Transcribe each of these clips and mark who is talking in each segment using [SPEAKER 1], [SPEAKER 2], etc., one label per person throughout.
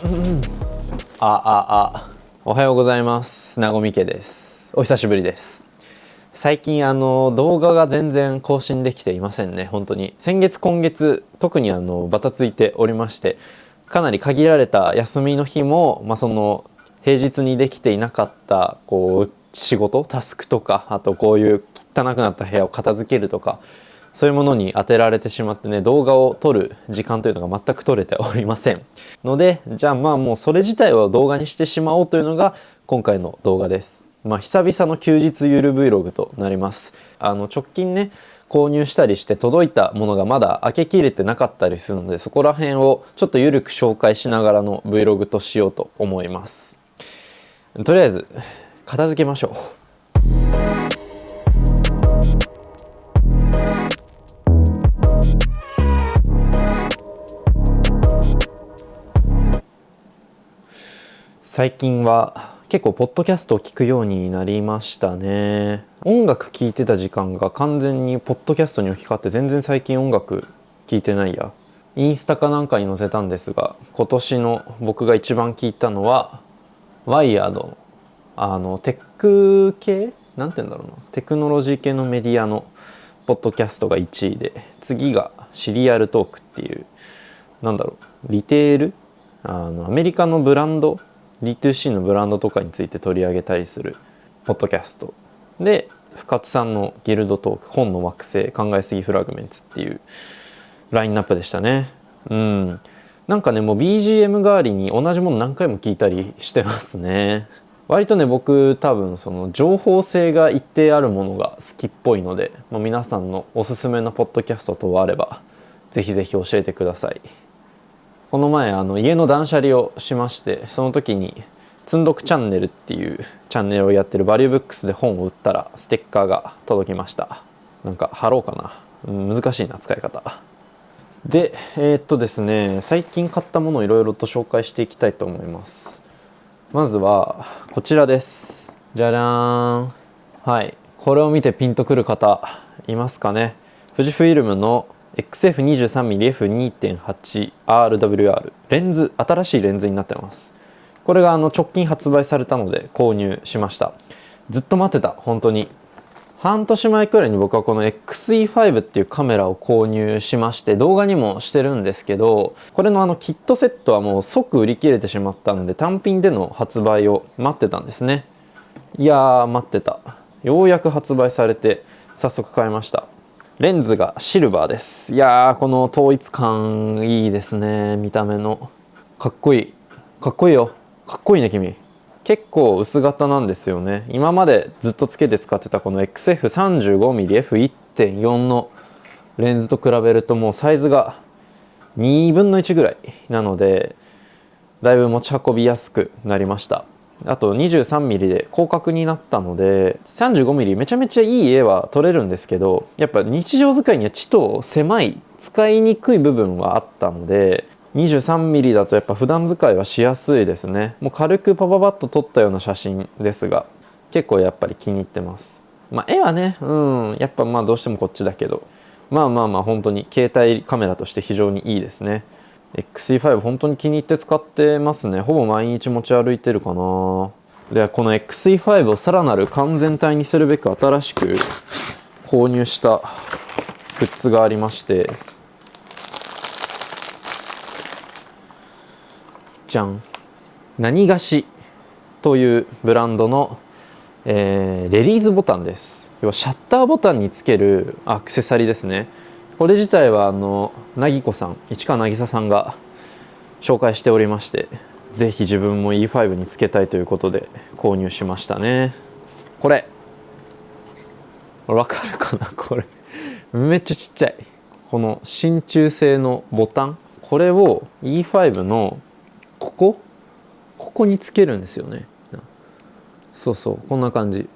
[SPEAKER 1] おはようございます。なごみけです。お久しぶりです。最近動画が全然更新できていませんね。本当に先月今月特にバタついておりまして、かなり限られた休みの日も、その平日にできていなかった仕事タスクとか、あとこういう汚くなった部屋を片付けるとか、そういうものに当てられてしまってね、動画を撮る時間というのが全く撮れておりませんので、じゃあもうそれ自体を動画にしてしまおうというのが今回の動画です。久々の休日ゆる Vlog となります。直近ね購入したりして届いたものがまだ開けきれてなかったりするので、そこら辺をちょっとゆるく紹介しながらの Vlog としようと思います。とりあえず片付けましょう。最近は結構ポッドキャストを聞くようになりましたね。音楽聴いてた時間が完全にポッドキャストに置き換わって、全然最近音楽聴いてないや。インスタかなんかに載せたんですが、今年の僕が一番聴いたのはワイヤードのテック系なんて言うんだろうな、テクノロジー系のメディアのポッドキャストが1位で、次がシリアルトークっていう、リテール、アメリカのブランドD2C のブランドとかについて取り上げたりするポッドキャストで、深津さんのギルドトーク、本の惑星、考えすぎフラグメンツっていうラインナップでしたね。もう BGM 代わりに同じもの何回も聞いたりしてますね。割とね、僕多分その情報性が一定あるものが好きっぽいので、皆さんのおすすめのポッドキャスト等あればぜひぜひ教えてください。この前家の断捨離をしまして、その時に積んどくチャンネルっていうチャンネルをやってるバリューブックスで本を売ったらステッカーが届きました。貼ろうかな、難しいな使い方で。ですね、最近買ったものをいろいろと紹介していきたいと思います。まずはこちらです。じゃじゃーん。はい、これを見てピンとくる方いますかね。富士フイルムのXF23mmF2.8RWR レンズ、新しいレンズになってます。これが直近発売されたので購入しました。ずっと待ってた。本当に半年前くらいに僕はこの XE5 っていうカメラを購入しまして、動画にもしてるんですけど、これのキットセットはもう即売り切れてしまったので、単品での発売を待ってたんですね。いやー待ってた。ようやく発売されて早速買いました。レンズがシルバーです。いやーこの統一感いいですね。見た目のかっこいい、かっこいいよ、かっこいいね君。結構薄型なんですよね。今までずっとつけて使ってたこの XF35mmF1.4 のレンズと比べると、もうサイズが2分の1ぐらいなので、だいぶ持ち運びやすくなりました。あと 23mm で広角になったので、 35mm めちゃめちゃいい絵は撮れるんですけど、やっぱ日常使いにはちと狭い、使いにくい部分はあったので、23mm だとやっぱ普段使いはしやすいですね。もう軽くパパパッと撮ったような写真ですが、結構やっぱり気に入ってます。絵はね、やっぱどうしてもこっちだけど、本当に携帯カメラとして非常にいいですね。XE5 本当に気に入って使ってますね。ほぼ毎日持ち歩いてるかな。で、この XE5 をさらなる完全体にするべく新しく購入したグッズがありまして、じゃん、何がしというブランドの、レリーズボタンです。要はシャッターボタンにつけるアクセサリーですね。これ自体はなぎこさん、市川渚さんが紹介しておりまして、ぜひ自分も E5 につけたいということで購入しましたね。これわかるかな。これめっちゃちっちゃい、この真鍮製のボタン、これを E5 のここにつけるんですよね。そうそう、こんな感じ。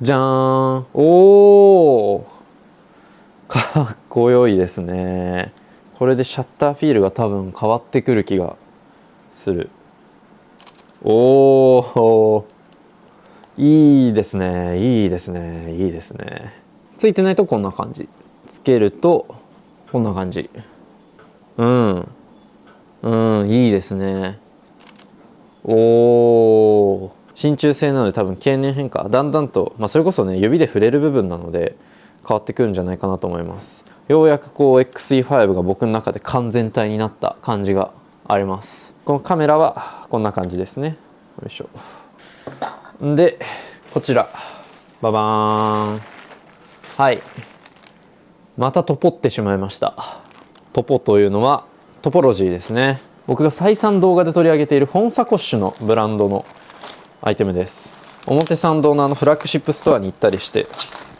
[SPEAKER 1] じゃーん。おー、かっこよいですね。これでシャッターフィールが多分変わってくる気がする。おー、いいですね、いいですね、いいですね。ついてないとこんな感じ、つけるとこんな感じ。うんうん、いいですね。おー、真鍮製なので多分経年変化だんだんと、それこそね指で触れる部分なので変わってくるんじゃないかなと思います。ようやくこう XE5 が僕の中で完全体になった感じがあります。このカメラはこんな感じですね。よいしょ。でこちらババーン、はい、またトポってしまいました。トポというのはトポロジーですね。僕が再三動画で取り上げているフォンサコッシュのブランドのアイテムです。表参道のフラッグシップストアに行ったりして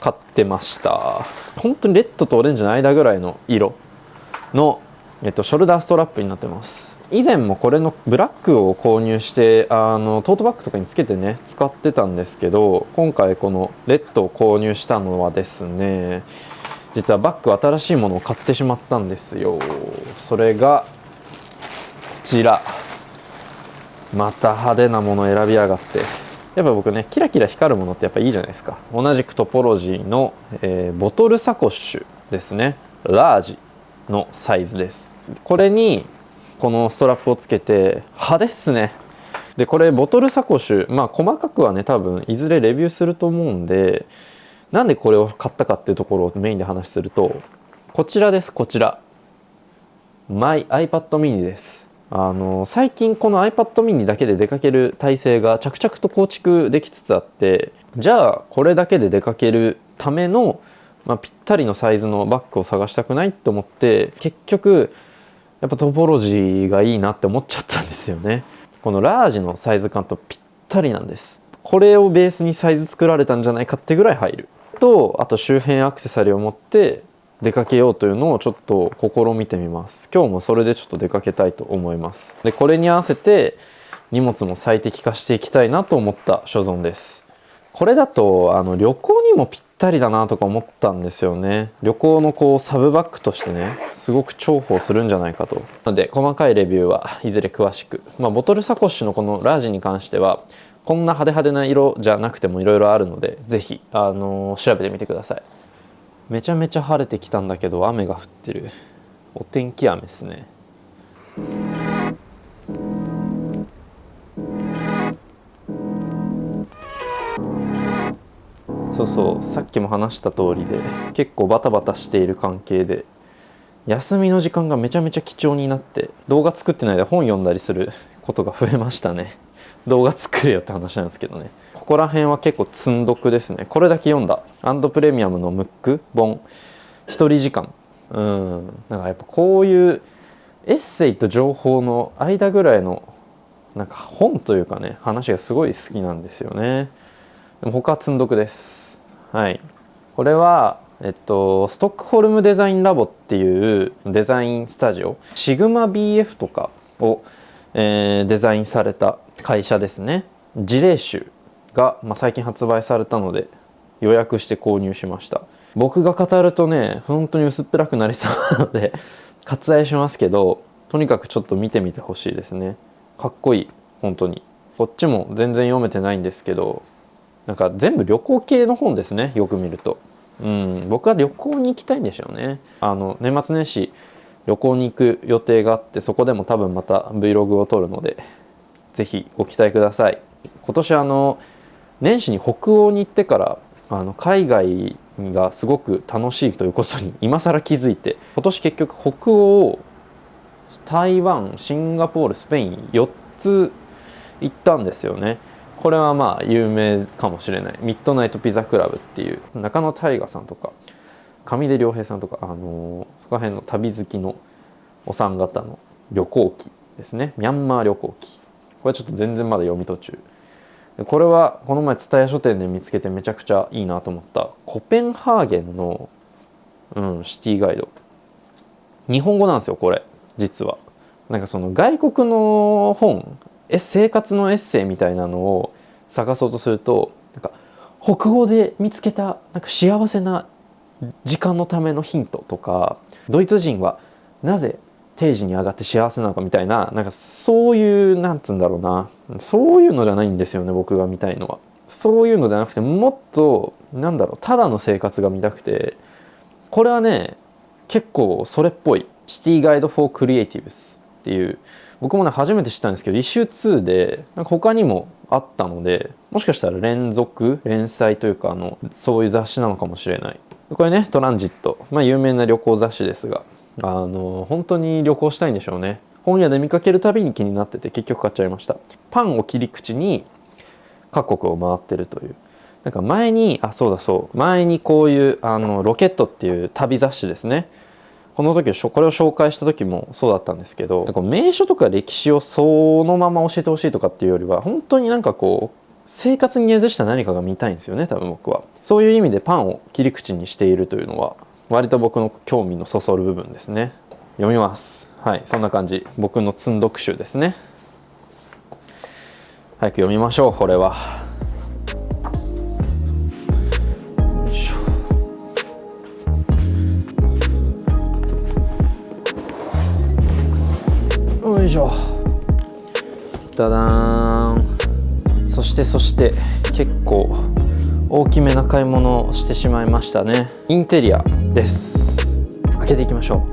[SPEAKER 1] 買ってました。本当にレッドとオレンジの間ぐらいの色の、ショルダーストラップになってます。以前もこれのブラックを購入してトートバッグとかにつけてね使ってたんですけど、今回このレッドを購入したのはですね、実はバッグ新しいものを買ってしまったんですよ。それがこちら、また派手なものを選びやがって。やっぱ僕ねキラキラ光るものってやっぱいいじゃないですか。同じくトポロジーの、ボトルサコッシュですね。ラージのサイズです。これにこのストラップをつけて派手っすね。でこれボトルサコッシュ、細かくはね多分いずれレビューすると思うんで、なんでこれを買ったかっていうところをメインで話すると、こちらです。こちらマイ iPad mini です。最近この iPad mini だけで出かける体制が着々と構築できつつあって、じゃあこれだけで出かけるための、ぴったりのサイズのバッグを探したくないと思って、結局やっぱトポロジーがいいなって思っちゃったんですよね。このラージのサイズ感とぴったりなんです。これをベースにサイズ作られたんじゃないかってぐらい入ると、あと周辺アクセサリーを持って出かけようというのをちょっと試みてみます。今日もそれでちょっと出かけたいと思います。でこれに合わせて荷物も最適化していきたいなと思った所存です。これだと旅行にもぴったりだなとか思ったんですよね。旅行のこうサブバッグとしてねすごく重宝するんじゃないかと。なので細かいレビューはいずれ詳しく、ボトルサコッシュのこのラージに関してはこんな派手派手な色じゃなくてもいろいろあるので、ぜひ調べてみてください。めちゃめちゃ晴れてきたんだけど雨が降ってる。お天気雨ですね。そうそう、さっきも話した通りで結構バタバタしている関係で休みの時間がめちゃめちゃ貴重になって、動画作ってないで本読んだりすることが増えましたね。動画作れよって話なんですけどね。ここら辺は結構積んどくですね。これだけ読んだアンドプレミアムのムック本一人時間、なんかやっぱこういうエッセイと情報の間ぐらいのなんか本というかね話がすごい好きなんですよね。でも他は積んどくです。はい、これはストックホルムデザインラボっていうデザインスタジオ、シグマ BF とかを、デザインされた会社ですね。事例集が、最近発売されたので予約して購入しました。僕が語るとね本当に薄っぺらくなりそうなので割愛しますけど、とにかくちょっと見てみてほしいですね。かっこいい。本当にこっちも全然読めてないんですけど、なんか全部旅行系の本ですね。よく見ると僕は旅行に行きたいんでしょうね。年末年始旅行に行く予定があって、そこでも多分また Vlog を撮るのでぜひご期待ください。今年年始に北欧に行ってから海外がすごく楽しいということに今更気づいて、今年結局北欧、台湾、シンガポール、スペイン4つ行ったんですよね。これは有名かもしれない。ミッドナイトピザクラブっていう中野大河さんとか上出良平さんとか、そこら辺の旅好きのお三方の旅行記ですね。ミャンマー旅行記、これちょっと全然まだ読み途中。これはこの前蔦屋書店で見つけてめちゃくちゃいいなと思ったコペンハーゲンの、シティガイド。日本語なんですよこれ実は。なんかその外国の本、生活のエッセイみたいなのを探そうとすると、なんか北欧で見つけたなんか幸せな時間のためのヒントとか、ドイツ人はなぜ定時に上がって幸せなのかみたいな、なんかそういうなんつうんだろうな、そういうのじゃないんですよね。僕が見たいのはそういうのじゃなくて、もっとただの生活が見たくて、これはね結構それっぽい。シティガイド・フォー・クリエイティブスっていう、僕もね初めて知ったんですけど、イシュー2でなんか他にもあったので、もしかしたら連載というかそういう雑誌なのかもしれない。これねトランジット、有名な旅行雑誌ですが、本当に旅行したいんでしょうね。本屋で見かけるたびに気になってて結局買っちゃいました。パンを切り口に各国を回ってるという。なんか前に前にこういうロケットっていう旅雑誌ですね。これを紹介した時もそうだったんですけど、名所とか歴史をそのまま教えてほしいとかっていうよりは、本当に生活に根ざした何かが見たいんですよね、多分僕は。そういう意味でパンを切り口にしているというのは割と僕の興味のそそる部分ですね。読みます。はい、そんな感じ。僕の積読集ですね。早く読みましょう。これはよいしょ。ダダーン。そして結構大きめな買い物をしてしまいましたね。インテリアです。開けていきましょ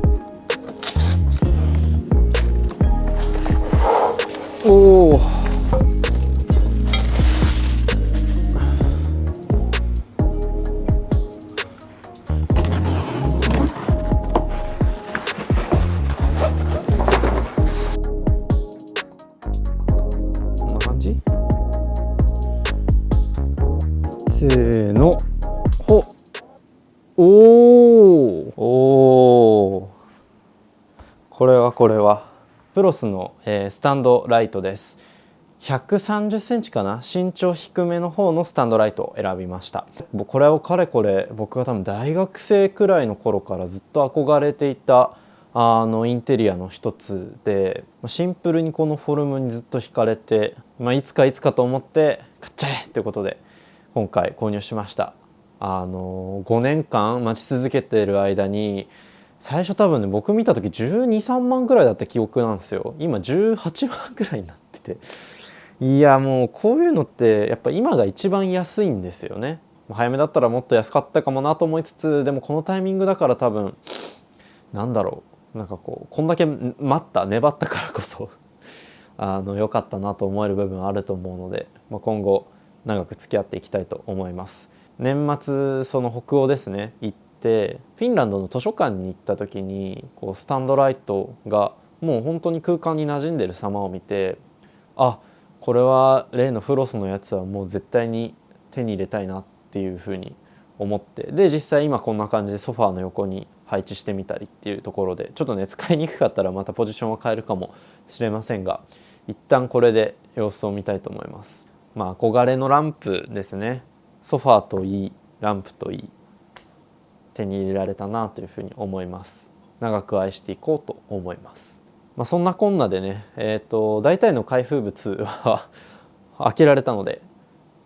[SPEAKER 1] う。おお、こんな感じ。せーの、おー、これはプロスの、スタンドライトです。130センチかな、身長低めの方のスタンドライトを選びました。これをかれこれ僕が多分大学生くらいの頃からずっと憧れていたインテリアの一つで、シンプルにこのフォルムにずっと惹かれて、いつかと思って買っちゃえということで今回購入しました。5年間待ち続けている間に、最初多分ね僕見た時12、3万ぐらいだった記憶なんですよ。今18万ぐらいになってて、いやもうこういうのってやっぱ今が一番安いんですよね。早めだったらもっと安かったかもなと思いつつ、でもこのタイミングだから多分こんだけ粘ったからこそ良かったなと思える部分あると思うので、今後長く付き合っていきたいと思います。年末その北欧ですね行って、フィンランドの図書館に行った時にスタンドライトがもう本当に空間に馴染んでる様を見て、これは例のフロスのやつはもう絶対に手に入れたいなっていうふうに思って、で実際今こんな感じでソファーの横に配置してみたりっていうところで、ちょっとね使いにくかったらまたポジションを変えるかもしれませんが、一旦これで様子を見たいと思います。憧れのランプですね。ソファーといいランプといい手に入れられたなというふうに思います。長く愛していこうと思います。そんなこんなでね、大体の開封物は開けられたので、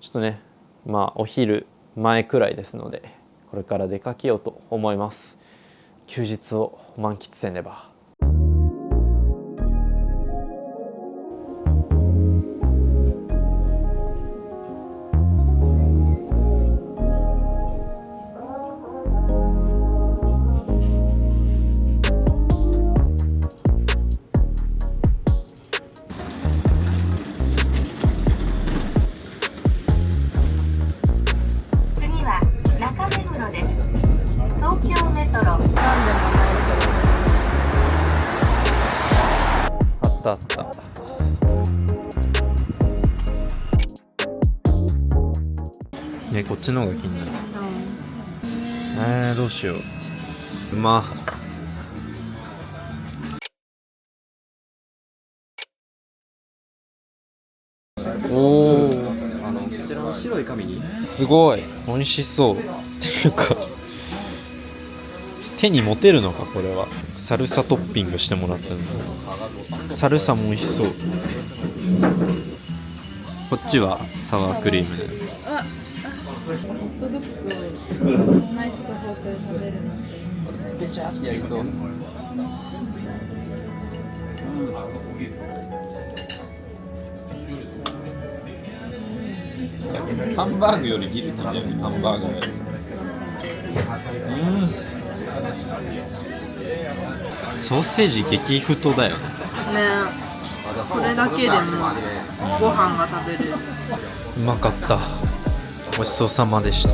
[SPEAKER 1] ちょっとねお昼前くらいですので、これから出かけようと思います。休日を満喫せねば。あった。こっちの方が気になる。どうしよう。おお、こ
[SPEAKER 2] ちらの白い紙に
[SPEAKER 1] すごい美味しそうっていうか、手に持てるのかこれは。サルサトッピングしてもらったの。サルサも美味しそう。こっちはサワークリームで。
[SPEAKER 3] ホットドッグをナイフとフォークで食べるなんて
[SPEAKER 1] ベチャってやりそう。ハンバーグよりギルティーだよね。ハンバーガーより。ソーセージ激太だよね。
[SPEAKER 3] ね、これだけでもご飯が食べれる。
[SPEAKER 1] うまかった。ごちそうさまでした。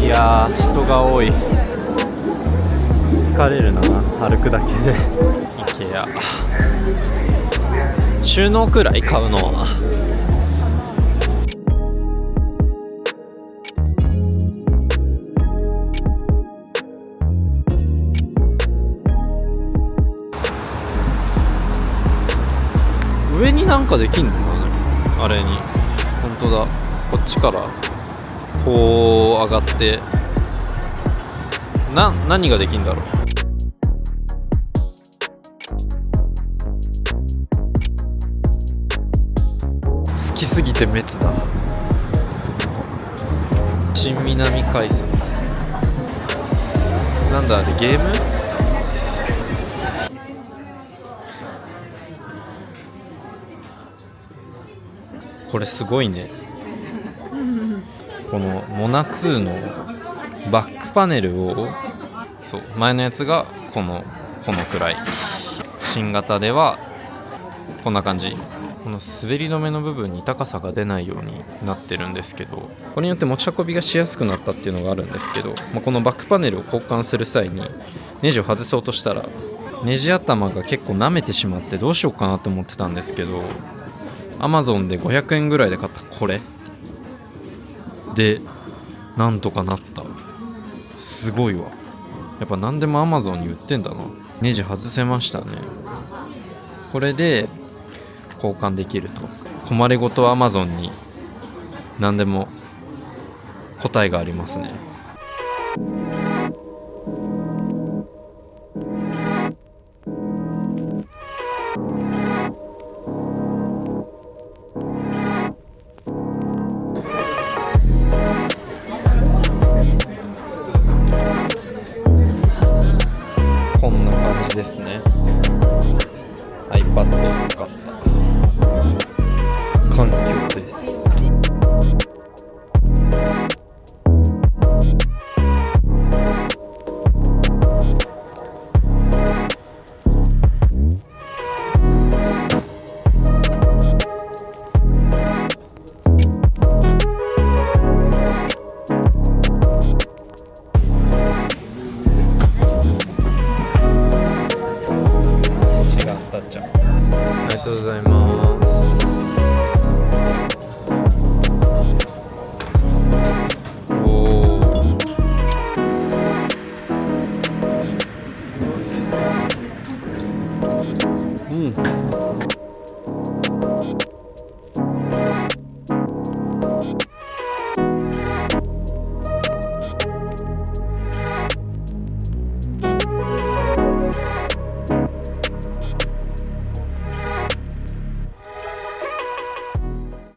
[SPEAKER 1] いやー、人が多い。疲れるな、歩くだけで。IKEA、収納くらい買うのは。上になんかできんのかな、あれに。本当だ、こっちからこう上がって何ができんだろう。好きすぎて滅だ。新南海産なんだあれ、ゲーム。これすごいね。このモナ2のバックパネルを、そう、前のやつがこのくらい、新型ではこんな感じ。この滑り止めの部分に高さが出ないようになってるんですけど、これによって持ち運びがしやすくなったっていうのがあるんですけど、このバックパネルを交換する際にネジを外そうとしたら、ネジ頭が結構舐めてしまってどうしようかなと思ってたんですけど、Amazon で500円ぐらいで買ったこれでなんとかなった。すごいわ。やっぱ何でも Amazon に売ってんだな。ネジ外せましたね。これで交換できると。困りごと Amazon に何でも答えがありますね。こんな感じですね。 iPad を使った